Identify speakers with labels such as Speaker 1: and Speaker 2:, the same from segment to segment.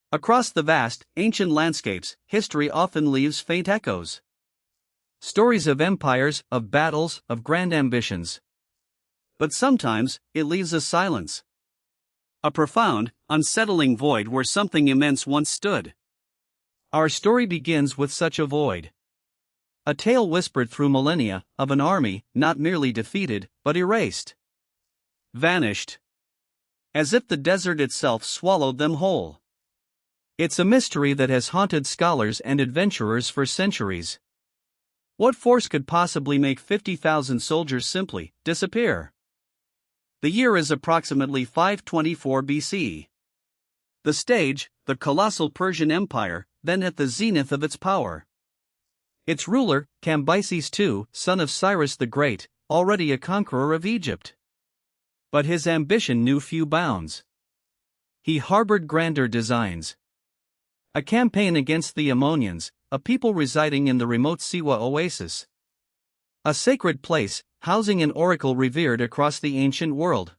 Speaker 1: Across the vast, ancient landscapes, history often leaves faint echoes. Stories of empires, of battles, of grand ambitions. But sometimes, it leaves a silence. A profound, unsettling void where something immense once stood. Our story begins with such a void. A tale whispered through millennia, of an army, not merely defeated, but erased. Vanished. As if the desert itself swallowed them whole. It's a mystery that has haunted scholars and adventurers for centuries. What force could possibly make 50,000 soldiers simply disappear? The year is approximately 524 BC. The stage, the colossal Persian Empire, then at the zenith of its power. Its ruler, Cambyses II, son of Cyrus the Great, already a conqueror of Egypt. But his ambition knew few bounds. He harbored grander designs. A campaign against the Ammonians, a people residing in the remote Siwa Oasis. A sacred place, housing an oracle revered across the ancient world.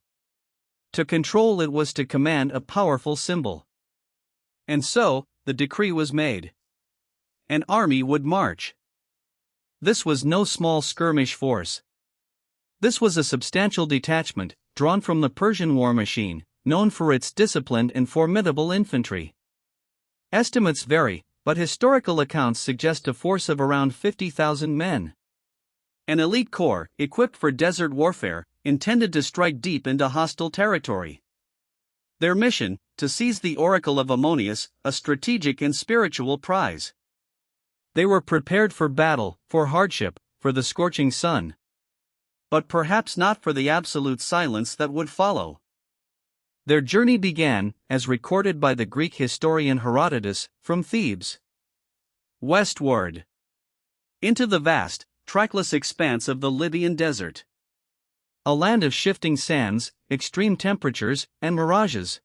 Speaker 1: To control it was to command a powerful symbol. And so, the decree was made. An army would march. This was no small skirmish force. This was a substantial detachment, drawn from the Persian war machine, known for its disciplined and formidable infantry. Estimates vary, but historical accounts suggest a force of around 50,000 men. An elite corps, equipped for desert warfare, intended to strike deep into hostile territory. Their mission, to seize the oracle of Ammonius, a strategic and spiritual prize. They were prepared for battle, for hardship, for the scorching sun. But perhaps not for the absolute silence that would follow. Their journey began, as recorded by the Greek historian Herodotus, from Thebes. Westward. Into the vast, trackless expanse of the Libyan desert. A land of shifting sands, extreme temperatures, and mirages.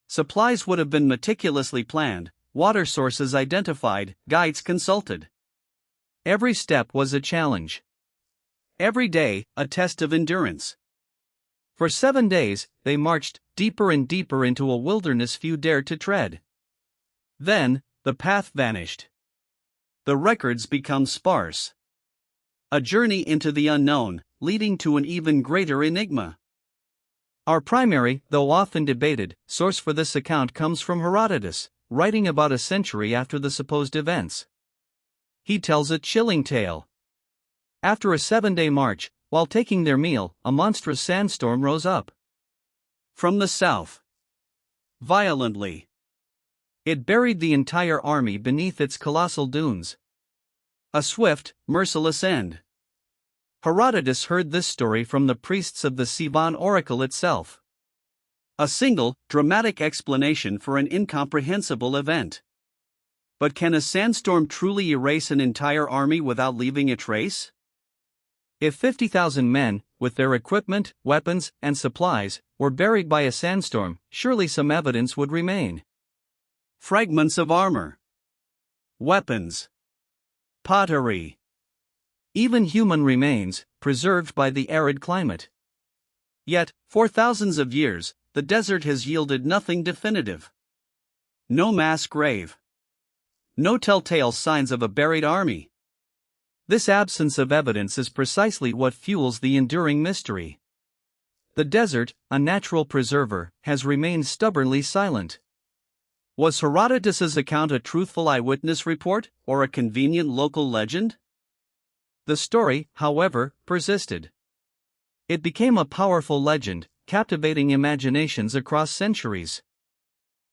Speaker 1: Supplies would have been meticulously planned, water sources identified, guides consulted. Every step was a challenge. Every day, a test of endurance. For 7 days, they marched deeper and deeper into a wilderness few dared to tread. Then, the path vanished. The records become sparse. A journey into the unknown, leading to an even greater enigma. Our primary, though often debated, source for this account comes from Herodotus, writing about a century after the supposed events. He tells a chilling tale. After a 7-day march, while taking their meal, a monstrous sandstorm rose up. From the south. Violently. It buried the entire army beneath its colossal dunes. A swift, merciless end. Herodotus heard this story from the priests of the Sivan oracle itself. A single, dramatic explanation for an incomprehensible event. But can a sandstorm truly erase an entire army without leaving a trace? If 50,000 men, with their equipment, weapons, and supplies, were buried by a sandstorm, surely some evidence would remain. Fragments of armor. Weapons. Pottery. Even human remains, preserved by the arid climate. Yet, for thousands of years, the desert has yielded nothing definitive. No mass grave. No telltale signs of a buried army. This absence of evidence is precisely what fuels the enduring mystery. The desert, a natural preserver, has remained stubbornly silent. Was Herodotus's account a truthful eyewitness report, or a convenient local legend? The story, however, persisted. It became a powerful legend, captivating imaginations across centuries.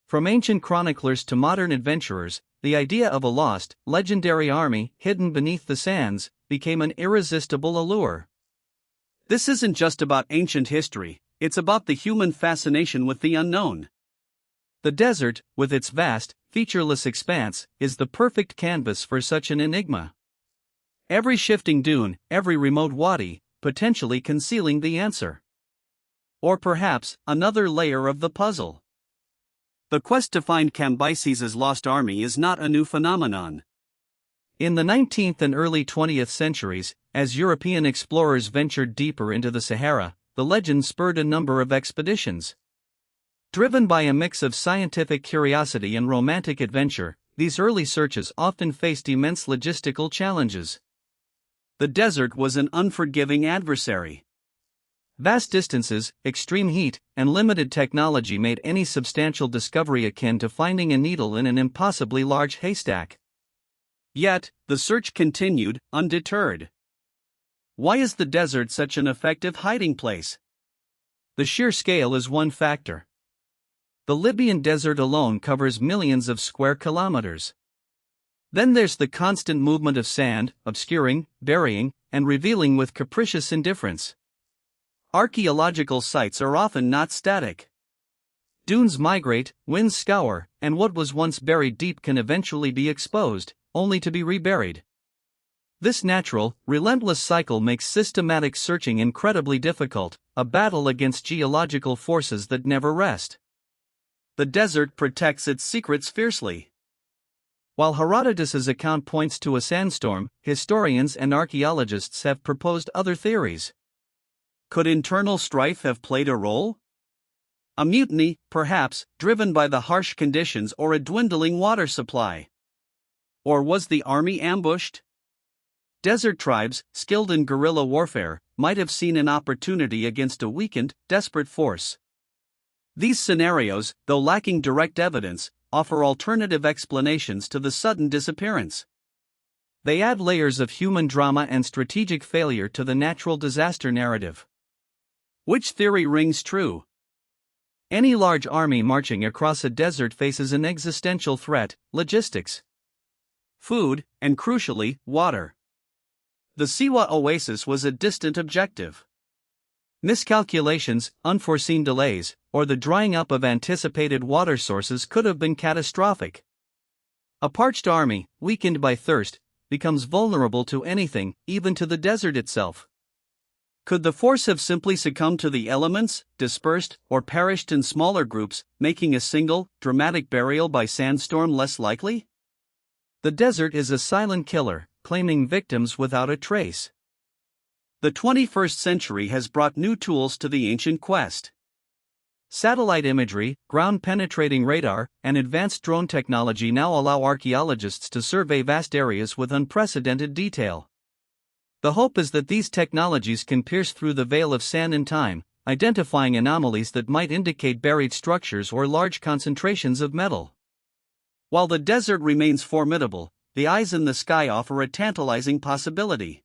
Speaker 1: From ancient chroniclers to modern adventurers, the idea of a lost, legendary army, hidden beneath the sands, became an irresistible allure. This isn't just about ancient history, it's about the human fascination with the unknown. The desert, with its vast, featureless expanse, is the perfect canvas for such an enigma. Every shifting dune, every remote wadi, potentially concealing the answer. Or perhaps, another layer of the puzzle. The quest to find Cambyses' lost army is not a new phenomenon. In the 19th and early 20th centuries, as European explorers ventured deeper into the Sahara, the legend spurred a number of expeditions. Driven by a mix of scientific curiosity and romantic adventure, these early searches often faced immense logistical challenges. The desert was an unforgiving adversary. Vast distances, extreme heat, and limited technology made any substantial discovery akin to finding a needle in an impossibly large haystack. Yet, the search continued, undeterred. Why is the desert such an effective hiding place? The sheer scale is one factor. The Libyan desert alone covers millions of square kilometers. Then there's the constant movement of sand, obscuring, burying, and revealing with capricious indifference. Archaeological sites are often not static. Dunes migrate, winds scour, and what was once buried deep can eventually be exposed, only to be reburied. This natural, relentless cycle makes systematic searching incredibly difficult, a battle against geological forces that never rest. The desert protects its secrets fiercely. While Herodotus's account points to a sandstorm, historians and archaeologists have proposed other theories. Could internal strife have played a role? A mutiny, perhaps, driven by the harsh conditions or a dwindling water supply. Or was the army ambushed? Desert tribes, skilled in guerrilla warfare, might have seen an opportunity against a weakened, desperate force. These scenarios, though lacking direct evidence, offer alternative explanations to the sudden disappearance. They add layers of human drama and strategic failure to the natural disaster narrative. Which theory rings true? Any large army marching across a desert faces an existential threat: logistics, food, and crucially, water. The Siwa Oasis was a distant objective. Miscalculations, unforeseen delays, or the drying up of anticipated water sources could have been catastrophic. A parched army, weakened by thirst, becomes vulnerable to anything, even to the desert itself. Could the force have simply succumbed to the elements, dispersed, or perished in smaller groups, making a single, dramatic burial by sandstorm less likely? The desert is a silent killer, claiming victims without a trace. The 21st century has brought new tools to the ancient quest. Satellite imagery, ground-penetrating radar, and advanced drone technology now allow archaeologists to survey vast areas with unprecedented detail. The hope is that these technologies can pierce through the veil of sand and time, identifying anomalies that might indicate buried structures or large concentrations of metal. While the desert remains formidable, the eyes in the sky offer a tantalizing possibility.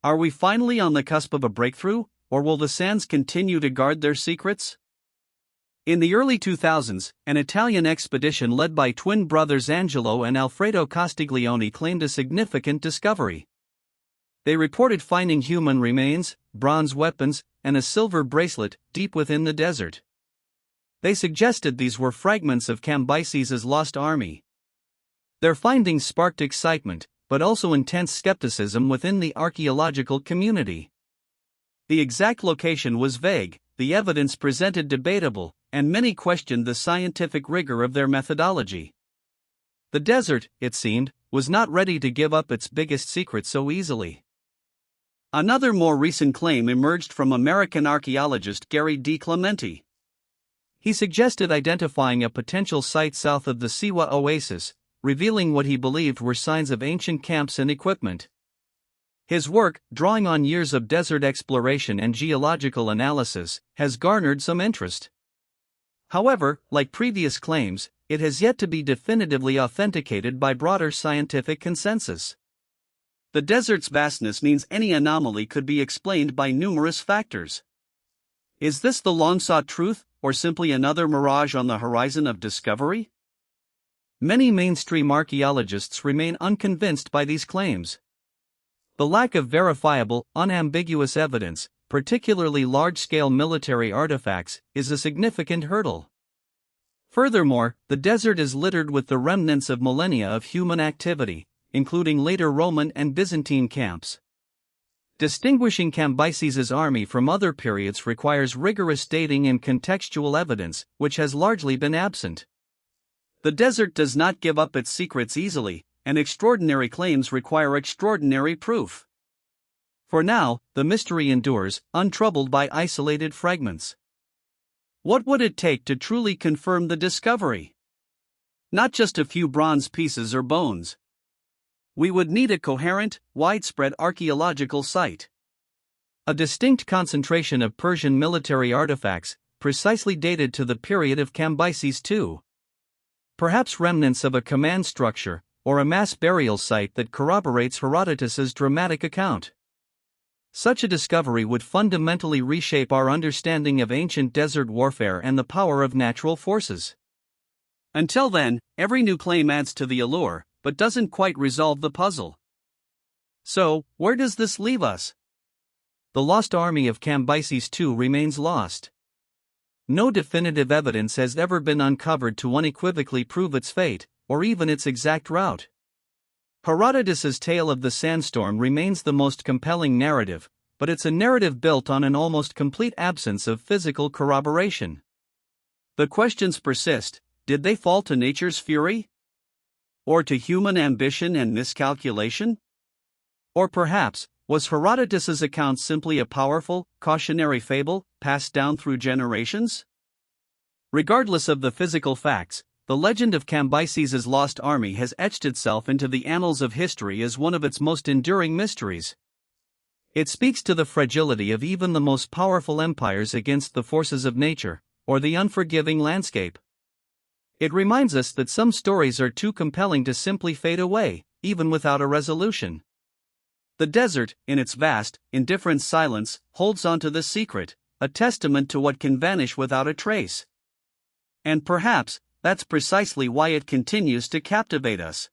Speaker 1: Are we finally on the cusp of a breakthrough, or will the sands continue to guard their secrets? In the early 2000s, an Italian expedition led by twin brothers Angelo and Alfredo Castiglione claimed a significant discovery. They reported finding human remains, bronze weapons, and a silver bracelet deep within the desert. They suggested these were fragments of Cambyses' lost army. Their findings sparked excitement, but also intense skepticism within the archaeological community. The exact location was vague, the evidence presented debatable, and many questioned the scientific rigor of their methodology. The desert, it seemed, was not ready to give up its biggest secret so easily. Another more recent claim emerged from American archaeologist Gary D. Clementi. He suggested identifying a potential site south of the Siwa Oasis, revealing what he believed were signs of ancient camps and equipment. His work, drawing on years of desert exploration and geological analysis, has garnered some interest. However, like previous claims, it has yet to be definitively authenticated by broader scientific consensus. The desert's vastness means any anomaly could be explained by numerous factors. Is this the long-sought truth, or simply another mirage on the horizon of discovery? Many mainstream archaeologists remain unconvinced by these claims. The lack of verifiable, unambiguous evidence, particularly large-scale military artifacts, is a significant hurdle. Furthermore, the desert is littered with the remnants of millennia of human activity, including later Roman and Byzantine camps. Distinguishing Cambyses' army from other periods requires rigorous dating and contextual evidence, which has largely been absent. The desert does not give up its secrets easily, and extraordinary claims require extraordinary proof. For now, the mystery endures, untroubled by isolated fragments. What would it take to truly confirm the discovery? Not just a few bronze pieces or bones. We would need a coherent, widespread archaeological site. A distinct concentration of Persian military artifacts, precisely dated to the period of Cambyses II. Perhaps remnants of a command structure, or a mass burial site that corroborates Herodotus's dramatic account. Such a discovery would fundamentally reshape our understanding of ancient desert warfare and the power of natural forces. Until then, every new claim adds to the allure, but doesn't quite resolve the puzzle. So, where does this leave us? The lost army of Cambyses II remains lost. No definitive evidence has ever been uncovered to unequivocally prove its fate, or even its exact route. Herodotus's tale of the sandstorm remains the most compelling narrative, but it's a narrative built on an almost complete absence of physical corroboration. The questions persist: did they fall to nature's fury? Or to human ambition and miscalculation? Or perhaps, was Herodotus's account simply a powerful, cautionary fable, passed down through generations? Regardless of the physical facts, the legend of Cambyses' lost army has etched itself into the annals of history as one of its most enduring mysteries. It speaks to the fragility of even the most powerful empires against the forces of nature, or the unforgiving landscape. It reminds us that some stories are too compelling to simply fade away, even without a resolution. The desert, in its vast, indifferent silence, holds onto the secret, a testament to what can vanish without a trace. And perhaps, that's precisely why it continues to captivate us.